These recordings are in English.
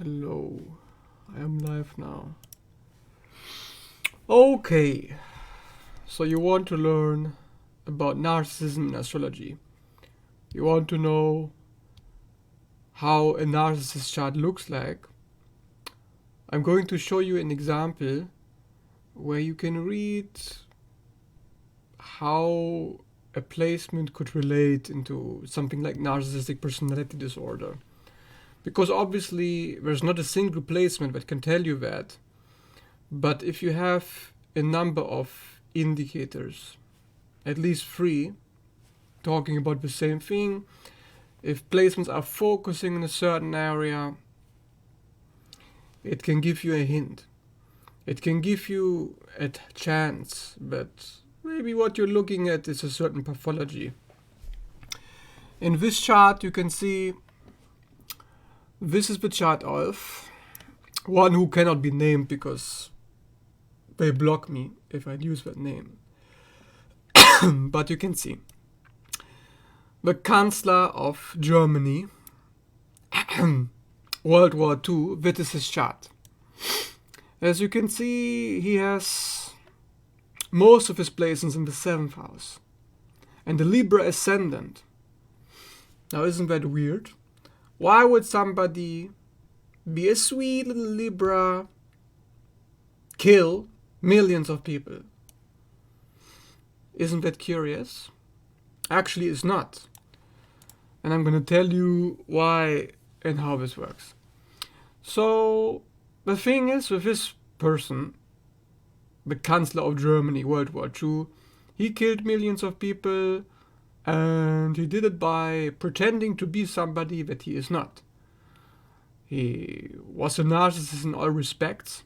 Hello, I am live now. Okay, so you want to learn about narcissism in astrology. You want to know how a narcissist chart looks like. I'm going to show you an example where you can read how a placement could relate into something like narcissistic personality disorder. Because obviously there's not a single placement that can tell you that. But if you have a number of indicators, at least 3, talking about the same thing, if placements are focusing in a certain area, it can give you a hint. It can give you a chance that maybe what you're looking at is a certain pathology. In this chart you can see this is the chart of one who cannot be named because they block me if I use that name. But you can see the Chancellor of Germany, World War II, that is his chart. As you can see, he has most of his placements in the 7th house and the Libra Ascendant. Now isn't that weird? Why would somebody be a sweet little Libra kill millions of people? Isn't that curious? Actually, it's not. And I'm going to tell you why and how this works. So, the thing is, with this person, the Chancellor of Germany, World War II, he killed millions of people, and he did it by pretending to be somebody that he is not. He was a narcissist in all respects,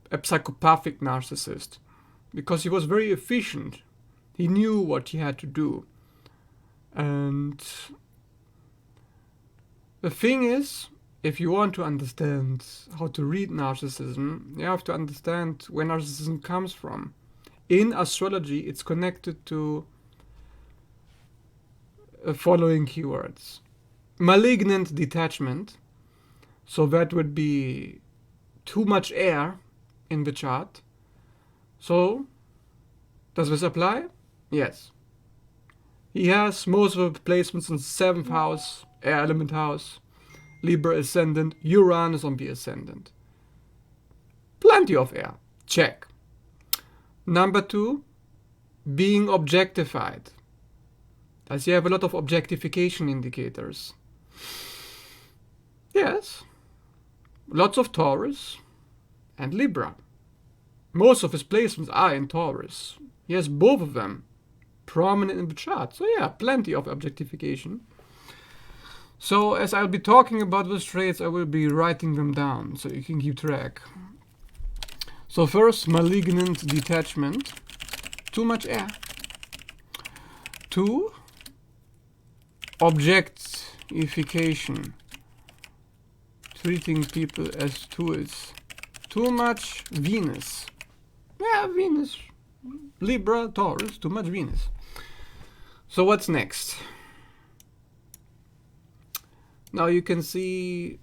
a psychopathic narcissist, because he was very efficient. He knew what he had to do. And the thing is, if you want to understand how to read narcissism, you have to understand where narcissism comes from. In astrology, it's connected to the following keywords. Malignant detachment, so that would be too much air in the chart. So, does this apply? Yes. He has most of the placements in 7th house, air element house, Libra Ascendant, Uranus on the Ascendant. Plenty of air. Check. Number 2, being objectified. Does he have a lot of objectification indicators? Yes. Lots of Taurus and Libra. Most of his placements are in Taurus. He has both of them prominent in the chart. So yeah, plenty of objectification. So as I'll be talking about those traits, I will be writing them down so you can keep track. So first, malignant detachment. Too much air. 2, objectification. Treating people as tools. Too much Venus. Yeah, Venus. Libra, Taurus, too much Venus. So what's next? Now you can see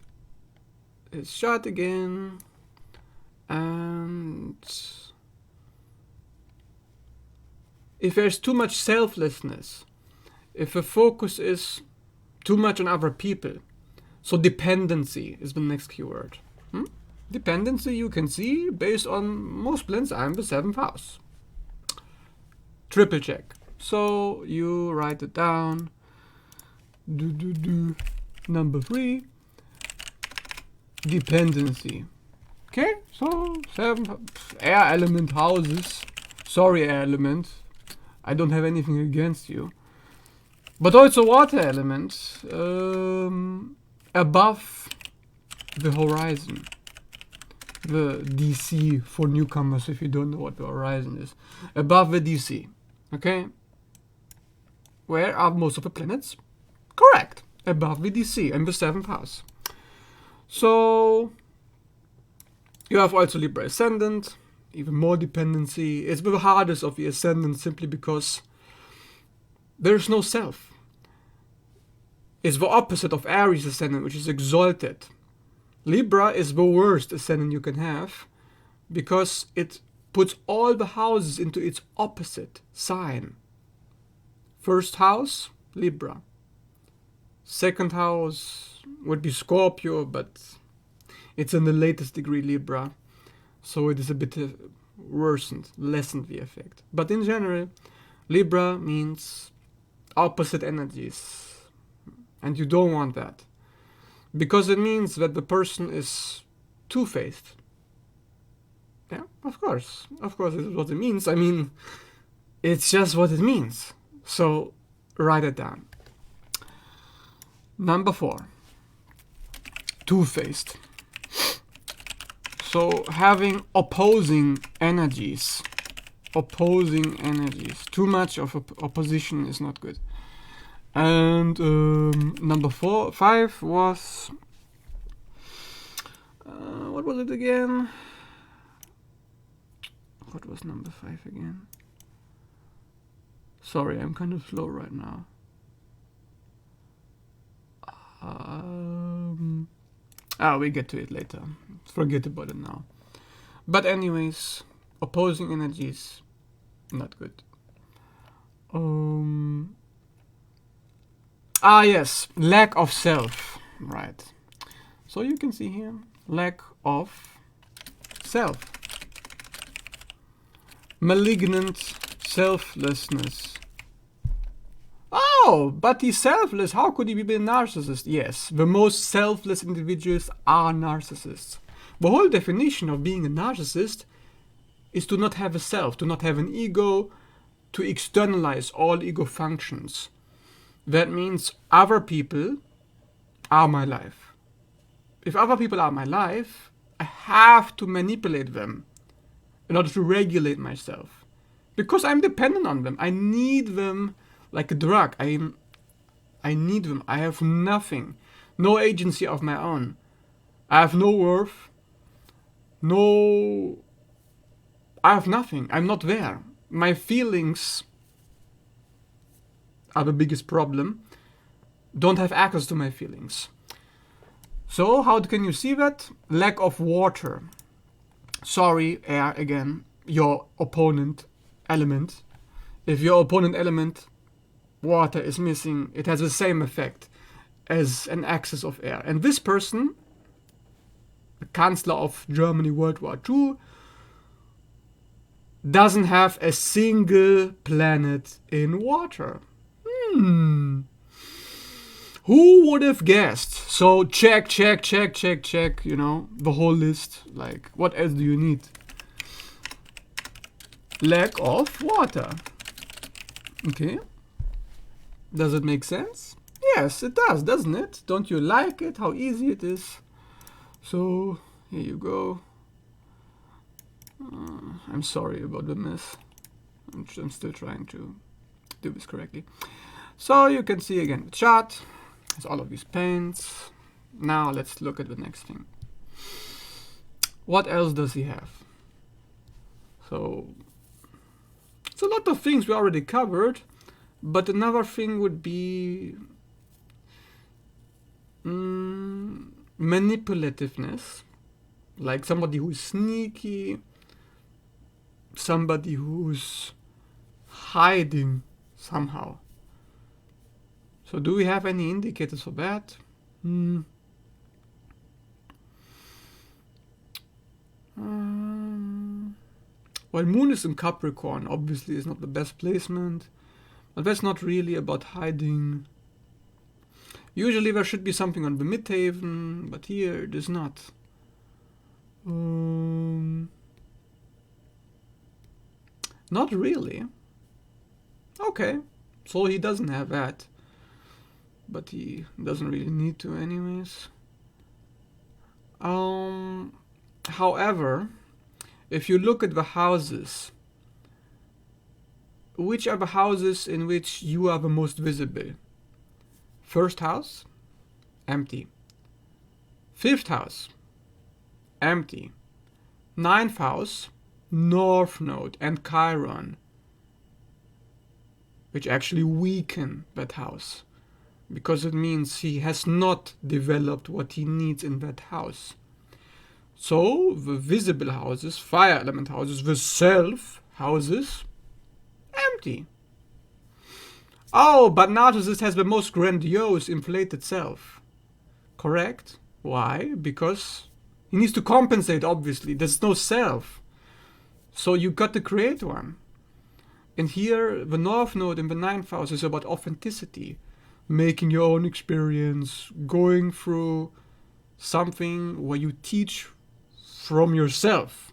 his chart again. And if there's too much selflessness, if the focus is too much on other people, so dependency is the next keyword. Dependency you can see based on most planets are in the 7th house. Triple check. So you write it down. Number 3, dependency. Okay, so 7 air element houses. Sorry, air element. I don't have anything against you. But also water element above the horizon. The DC for newcomers, if you don't know what the horizon is. Above the DC. Okay? Where are most of the planets? Correct. Above the DC in the 7th house. So you have also Libra Ascendant, even more dependency. It's the hardest of the Ascendant simply because there's no self. It's the opposite of Aries Ascendant, which is exalted. Libra is the worst ascendant you can have because it puts all the houses into its opposite sign. First house, Libra. Second house would be Scorpio, but it's in the latest degree Libra, so it is a bit lessened the effect. But in general, Libra means opposite energies, and you don't want that, because it means that the person is two-faced. Yeah, of course this is what it means. I mean, it's just what it means. So write it down. Number 4, two-faced. So having opposing energies. Too much of opposition is not good. And number 5 was what was it again? What was number 5 again? Sorry, I'm kind of slow right now. We get to it later. Forget about it now. But anyways, opposing energies, not good. Yes, lack of self. Right. So you can see here, lack of self. Malignant selflessness. Oh, but he's selfless. How could he be a narcissist? Yes, the most selfless individuals are narcissists. The whole definition of being a narcissist is to not have a self, to not have an ego, to externalize all ego functions. That means other people are my life. If other people are my life, I have to manipulate them in order to regulate myself. Because I'm dependent on them. I need them like a drug. I need them. I have nothing. No agency of my own. I have no worth. I have nothing. I'm not there. My feelings are the biggest problem. Don't have access to my feelings. So how can you see that? Lack of water. Sorry, air again. Your opponent element. If your opponent element water is missing, it has the same effect as an excess of air. And this person, the Chancellor of Germany World War II, doesn't have a single planet in water. Who would have guessed? So check, you know, the whole list. Like, what else do you need? Lack of water. Okay. Does it make sense? Yes, it does, doesn't it? Don't you like it? How easy it is? So, here you go. I'm sorry about the mess. I'm still trying to do this correctly. So you can see again the chart. It's all of these paints. Now let's look at the next thing. What else does he have? So it's a lot of things we already covered, but another thing would be manipulativeness, like somebody who's sneaky, somebody who's hiding somehow. So do we have any indicators for that? Well, Moon is in Capricorn, obviously is not the best placement, but that's not really about hiding. Usually there should be something on the midhaven, but here it is not. Not really. Okay, so he doesn't have that, but he doesn't really need to anyways. However, if you look at the houses, which are the houses in which you are the most visible? First house, empty. Fifth house, empty. Ninth house, North Node and Chiron, which actually weaken that house, because it means he has not developed what he needs in that house. So the visible houses, fire element houses, the self houses, empty. Oh, but Narcissist has the most grandiose inflated self. Correct? Why? Because he needs to compensate, obviously. There's no self. So you got to create one. And here, the North Node in the 9th house is about authenticity. Making your own experience, going through something where you teach from yourself.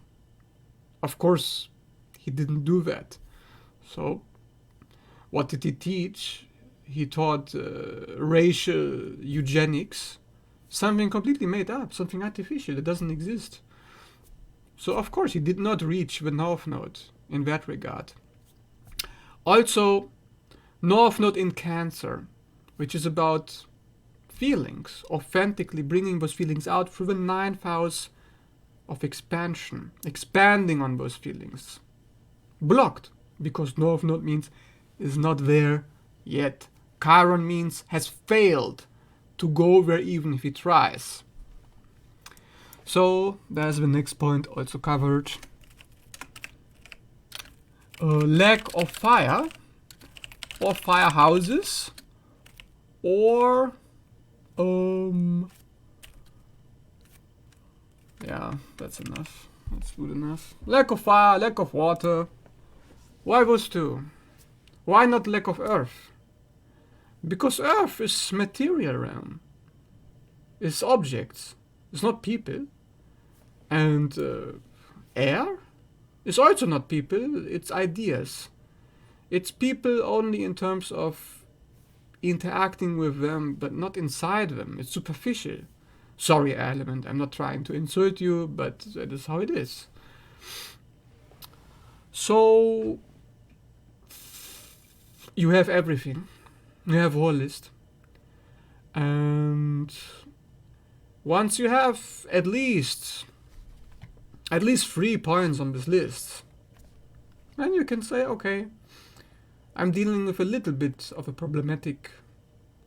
Of course, he didn't do that. So, what did he teach? He taught racial eugenics, something completely made up, something artificial that doesn't exist. So, of course, he did not reach the North Node in that regard. Also, North Node in Cancer, which is about feelings, authentically bringing those feelings out through the 9th house of expansion, expanding on those feelings. Blocked, because North Node means is not there yet. Chiron means has failed to go there even if he tries. So there's the next point also covered. Lack of fire, or fire houses, or yeah, that's enough. That's good enough. Lack of fire, lack of water. Why those two? Why not lack of earth? Because earth is material realm. It's objects. It's not people. And air is also not people. It's ideas. It's people only in terms of interacting with them, but not inside them. It's superficial. Sorry, element. I'm not trying to insult you, but that is how it is. So you have everything. You have a whole list. And once you have at least 3 points on this list, then you can say, okay, I'm dealing with a little bit of a problematic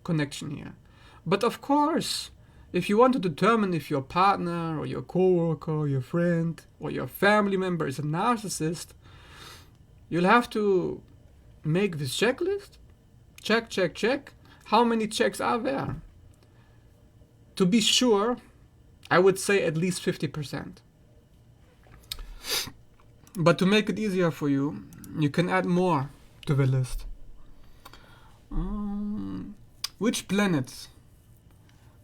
connection here. But of course, if you want to determine if your partner or your coworker or your friend or your family member is a narcissist, you'll have to make this checklist. Check, check, check. How many checks are there? To be sure, I would say at least 50%. But to make it easier for you, you can add more to the list. Which planets?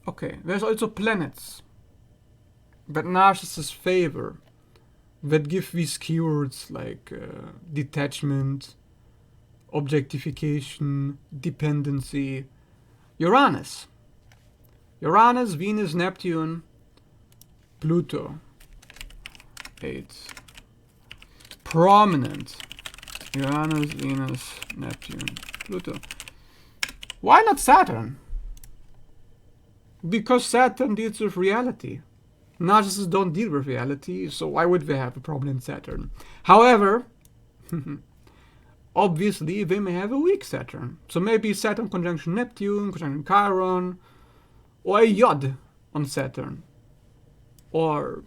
Okay, there's also planets that narcissists favor, that give these keywords like detachment, objectification, dependency. Uranus, Venus, Neptune, Pluto. 8. Prominent. Uranus, Venus, Neptune, Pluto. Why not Saturn? Because Saturn deals with reality. Narcissists don't deal with reality, so why would they have a problem in Saturn? However, obviously they may have a weak Saturn. So maybe Saturn conjunction Neptune, conjunction Chiron, or a Yod on Saturn. Or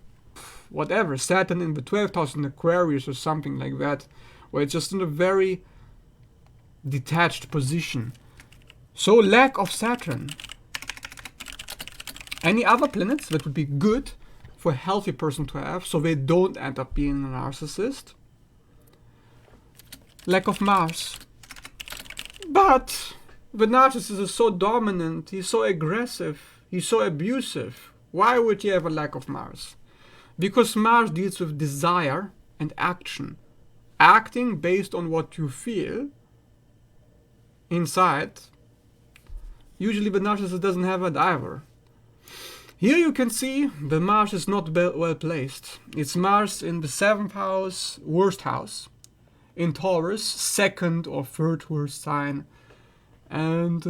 whatever, Saturn in the 12th house in Aquarius or something like that, where it's just in a very detached position. So lack of Saturn. Any other planets that would be good for a healthy person to have, so they don't end up being a narcissist? Lack of Mars. But the narcissist is so dominant, he's so aggressive, he's so abusive. Why would he have a lack of Mars? Because Mars deals with desire and action. Acting based on what you feel inside. Usually the narcissist doesn't have that either. Here you can see the Mars is not well placed. It's Mars in the 7th house, worst house. In Taurus, 2nd or 3rd worst sign. And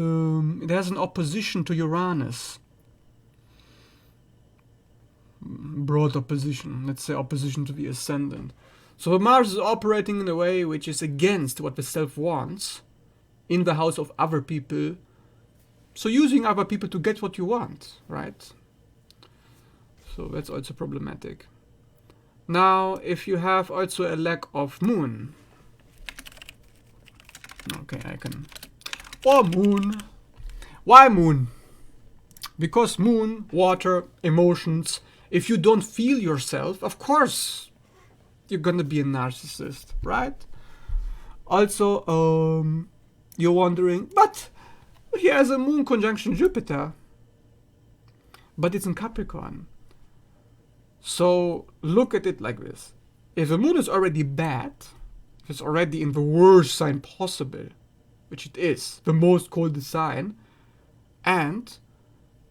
it has an opposition to Uranus. Broad opposition, let's say opposition to the Ascendant. So Mars is operating in a way which is against what the self wants in the house of other people. So using other people to get what you want, right? So that's also problematic. Now, if you have also a lack of moon. Okay, I can. Or moon. Why moon? Because moon, water, emotions. If you don't feel yourself, of course, you're gonna be a narcissist, right? Also, you're wondering, but he has a moon conjunction Jupiter. But it's in Capricorn. So look at it like this. If the moon is already bad, if it's already in the worst sign possible, which it is, the most coldest sign, and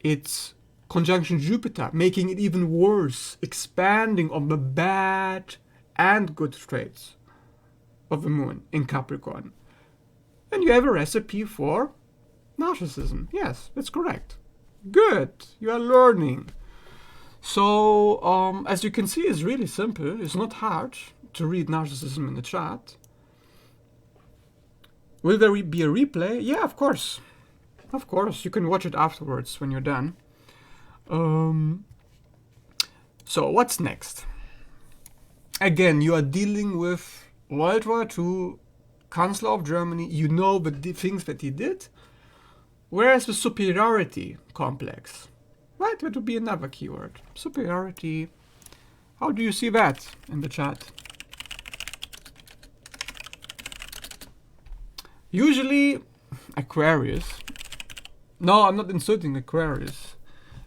it's conjunction Jupiter, making it even worse, expanding on the bad and good traits of the moon in Capricorn. And you have a recipe for narcissism. Yes, that's correct. Good, you are learning. So, as you can see, it's really simple. It's not hard to read narcissism in the chart. Will there be a replay? Yeah, of course. Of course, you can watch it afterwards when you're done. So, what's next? Again, you are dealing with World War II, Chancellor of Germany. You know the things that he did. Whereas the superiority complex, right? That would be another keyword. Superiority. How do you see that in the chart? Usually, Aquarius. No, I'm not insulting Aquarius.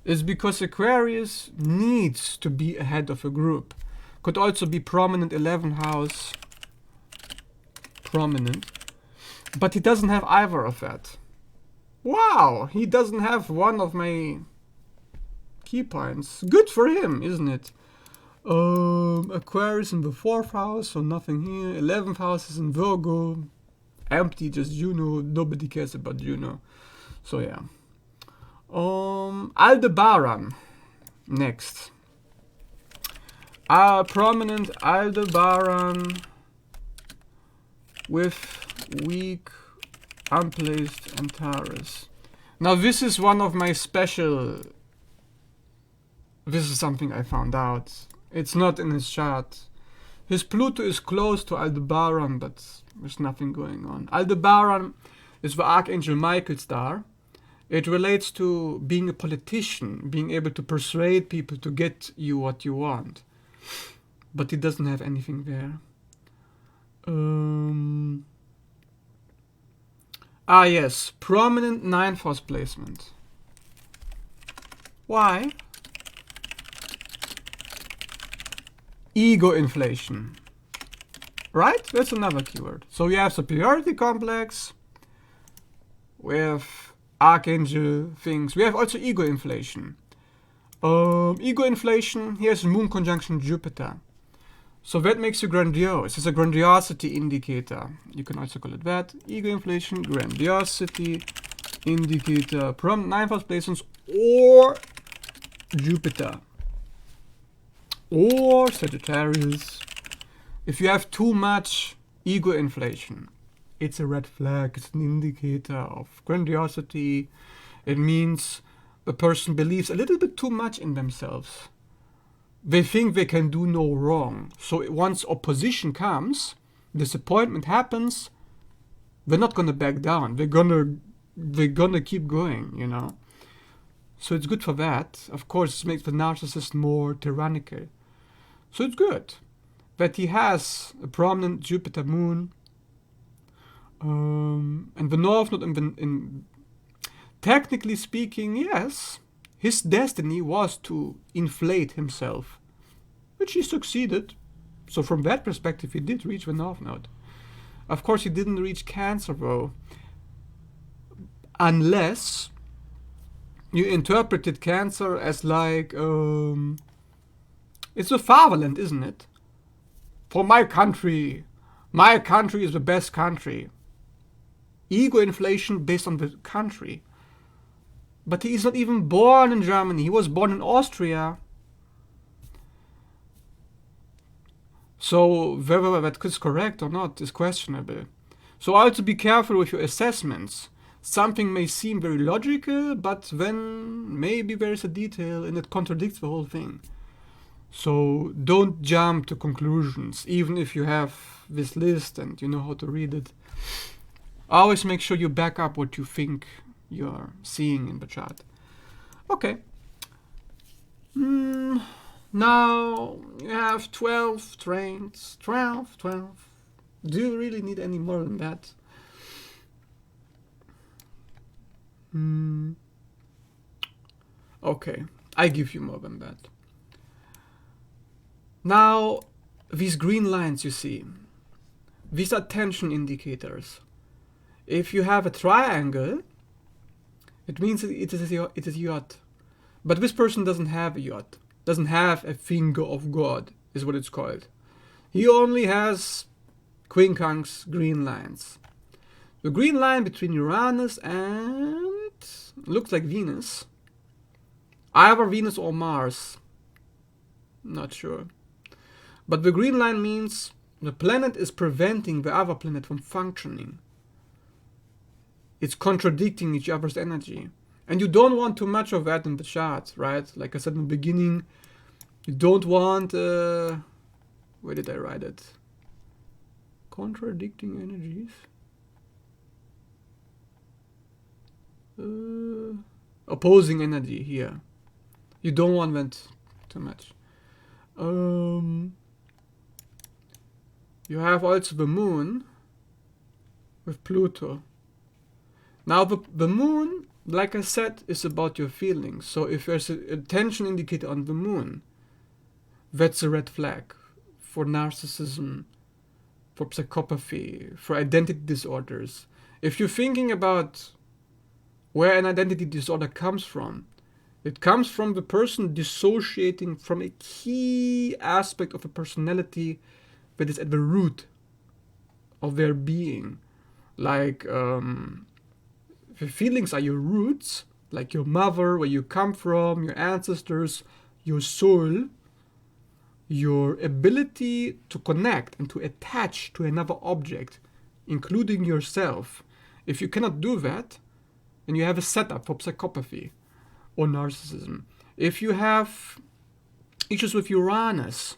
It's because Aquarius needs to be ahead of a group. Could also be prominent 11th house. Prominent. But he doesn't have either of that. Wow, he doesn't have one of my key points. Good for him, isn't it? Aquarius in the 4th house, so nothing here. 11th house is in Virgo. Empty, just Juno. Nobody cares about Juno. So yeah. Aldebaran. Next. Prominent Aldebaran with weak unplaced Antares. Now this is one of my special. This is something I found out. It's not in his chart. His Pluto is close to Aldebaran, but there's nothing going on. Aldebaran is the Archangel Michael star. It relates to being a politician, being able to persuade people to get you what you want. But he doesn't have anything there. Yes, prominent 9th house placement. Why? Ego inflation. Right? That's another keyword. So we have superiority complex. We have archangel things. We have also ego inflation. Ego inflation, here's moon conjunction Jupiter. So that makes you grandiose. It's a grandiosity indicator. You can also call it that. Ego inflation, grandiosity indicator. From 9th house placements or Jupiter. Or Sagittarius. If you have too much ego inflation, it's a red flag. It's an indicator of grandiosity. It means the person believes a little bit too much in themselves. They think they can do no wrong. So once opposition comes, disappointment happens, they're not gonna back down. They're gonna keep going, you know. So it's good for that. Of course, it makes the narcissist more tyrannical. So it's good that he has a prominent Jupiter moon. And the North, not in technically speaking, yes. His destiny was to inflate himself, which he succeeded. So from that perspective, he did reach the North Node. Of course, he didn't reach Cancer, though, unless you interpreted Cancer as like, it's a fatherland, isn't it? For my country is the best country. Ego inflation based on the country. But he is not even born in Germany. He was born in Austria. So whether that is correct or not is questionable. So also be careful with your assessments. something may seem very logical, but then maybe there's a detail and it contradicts the whole thing. So don't jump to conclusions, even if you have this list and you know how to read it. Always make sure you back up what you think you're seeing in the chart. Okay. Now you have 12 trains. 12. Do you really need any more than that? Okay, I give you more than that. Now, these green lines you see, these are tension indicators. If you have a triangle, it means it is a yacht. But this person doesn't have a yacht, doesn't have a finger of God, is what it's called. He only has Quincunx green lines. The green line between Uranus and looks like Venus. Either Venus or Mars. Not sure. But the green line means the planet is preventing the other planet from functioning. It's contradicting each other's energy. And you don't want too much of that in the chart, right? Like I said in the beginning, you don't want... where did I write it? Contradicting energies. Opposing energy here. You don't want that too much. You have also the moon with Pluto. Now the moon, like I said, is about your feelings. So if there's a tension indicator on the moon, that's a red flag for narcissism, for psychopathy, for identity disorders. If you're thinking about where an identity disorder comes from, it comes from the person dissociating from a key aspect of a personality that is at the root of their being. Like, the feelings are your roots, like your mother, where you come from, your ancestors, your soul, your ability to connect and to attach to another object, including yourself. If you cannot do that, then you have a setup for psychopathy or narcissism. If you have issues with Uranus,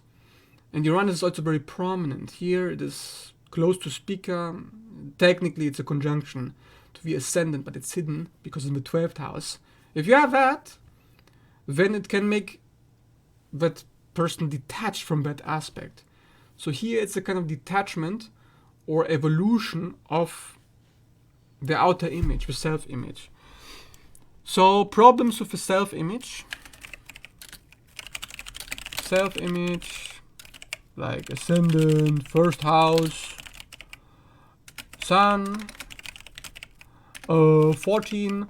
and Uranus is also very prominent. Here it is close to Spica. Technically it's a conjunction to the Ascendant, but it's hidden because in the 12th house. If you have that, then it can make that person detached from that aspect. So here it's a kind of detachment or evolution of the outer image, the self-image. So problems with the self-image, like Ascendant, first house, Sun, 14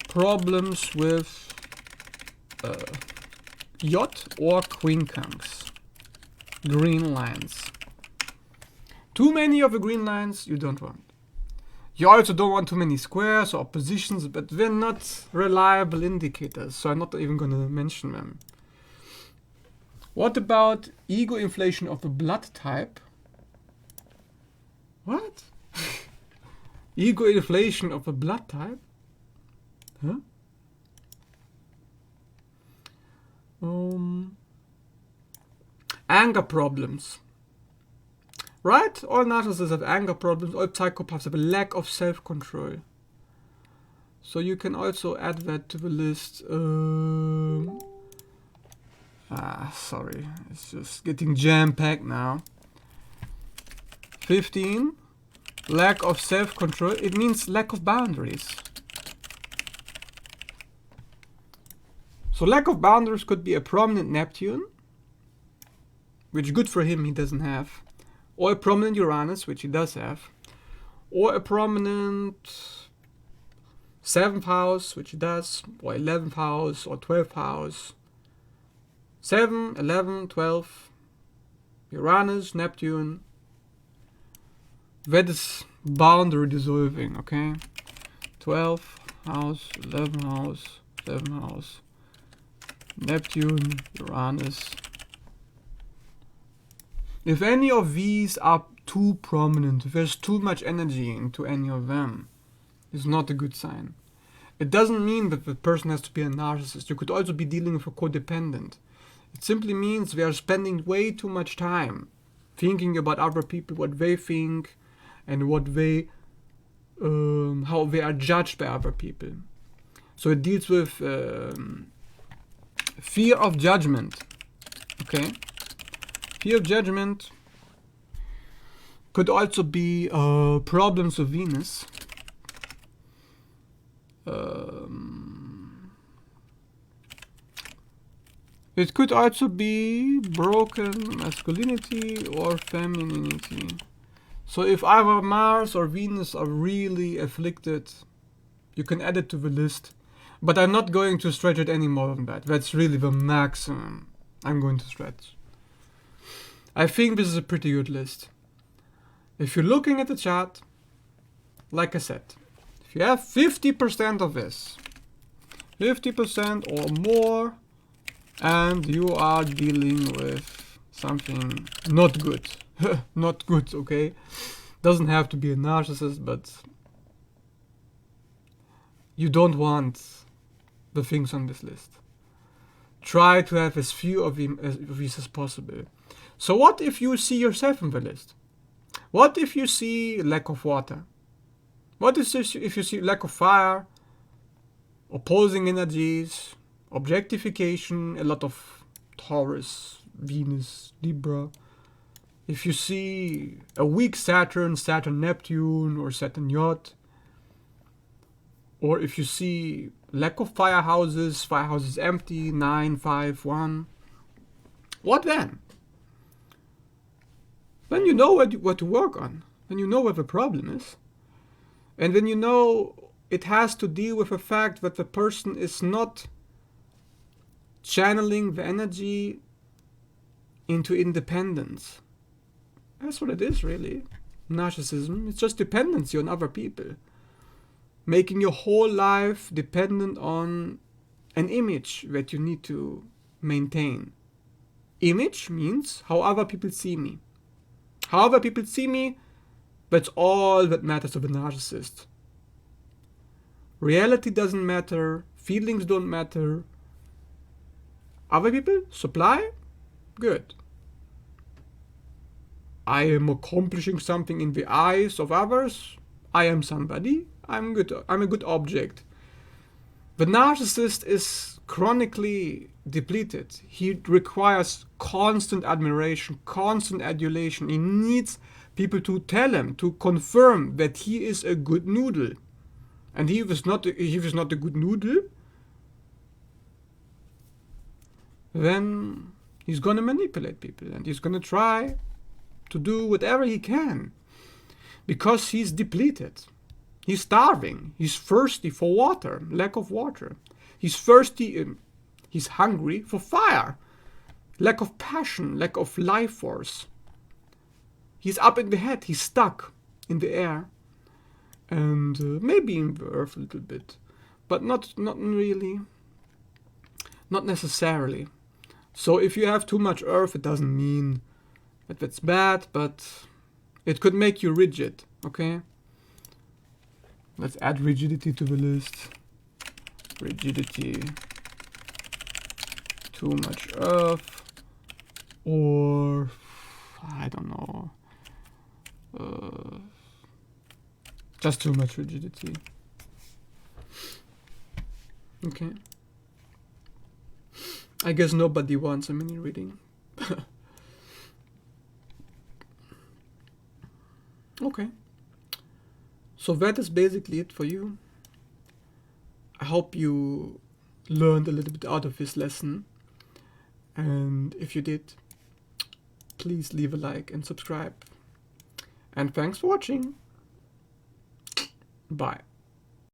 problems with yacht or Quincunx, green lines. Too many of the green lines you don't want. You also don't want too many squares or oppositions, but they're not reliable indicators, so I'm not even going to mention them. What about ego inflation of the blood type? What? Ego inflation of the blood type? Huh? Anger problems. Right? All narcissists have anger problems. All psychopaths have a lack of self-control. So you can also add that to the list. Sorry. It's just getting jam-packed now. 15. Lack of self-control. It means lack of boundaries. So lack of boundaries could be a prominent Neptune, which good for him he doesn't have. Or a prominent Uranus, which he does have. Or a prominent 7th house, which he does. Or 11th house, or 12th house. 7, 11, 12. Uranus, Neptune. That is boundary dissolving, okay? 12th house, 11th house, 7th house. Neptune, Uranus. If any of these are too prominent, if there's too much energy into any of them, is not a good sign. It doesn't mean that the person has to be a narcissist. You could also be dealing with a codependent. It simply means they are spending way too much time thinking about other people, what they think, and what they, how they are judged by other people. So it deals with fear of judgment. Okay, fear of judgment could also be problems with Venus. It could also be broken masculinity or femininity. So if either Mars or Venus are really afflicted, you can add it to the list. But I'm not going to stretch it any more than that. That's really the maximum I'm going to stretch. I think this is a pretty good list. If you're looking at the chart, like I said, if you have 50% of this, 50% or more, and you are dealing with something not good, not good, okay? Doesn't have to be a narcissist, but you don't want the things on this list. Try to have as few of these as possible. So what if you see yourself on the list? What if you see lack of water? What if you see lack of fire, opposing energies, objectification, a lot of Taurus, Venus, Libra? If you see a weak Saturn, Saturn Neptune, or Saturn Yacht, or if you see lack of firehouses empty, 9, 5, 1, what then? Then you know what to work on. Then you know what the problem is. And then you know it has to deal with the fact that the person is not channeling the energy into independence. That's what it is, really. Narcissism, it's just dependency on other people. Making your whole life dependent on an image that you need to maintain. Image means how other people see me. How other people see me, that's all that matters to the narcissist. Reality doesn't matter, feelings don't matter. Other people, supply, good. I am accomplishing something in the eyes of others. I am somebody. I'm good. I'm a good object. The narcissist is chronically depleted. He requires constant admiration, constant adulation. He needs people to tell him, to confirm that he is a good noodle. And he was not a good noodle, then he's gonna manipulate people and he's gonna try to do whatever he can because he's depleted. He's starving. He's thirsty for water, lack of water. He's thirsty, he's hungry for fire, lack of passion, lack of life force. He's up in the head, he's stuck in the air. And maybe in the earth a little bit, but not really, not necessarily. So if you have too much earth, it doesn't mean that that's bad, but it could make you rigid, okay? Let's add rigidity to the list. Rigidity, too much earth, or I don't know, just too much rigidity. Okay. I guess nobody wants a mini reading. Okay. So that is basically it for you. I hope you learned a little bit out of this lesson. And if you did, please leave a like and subscribe. And thanks for watching. Bye.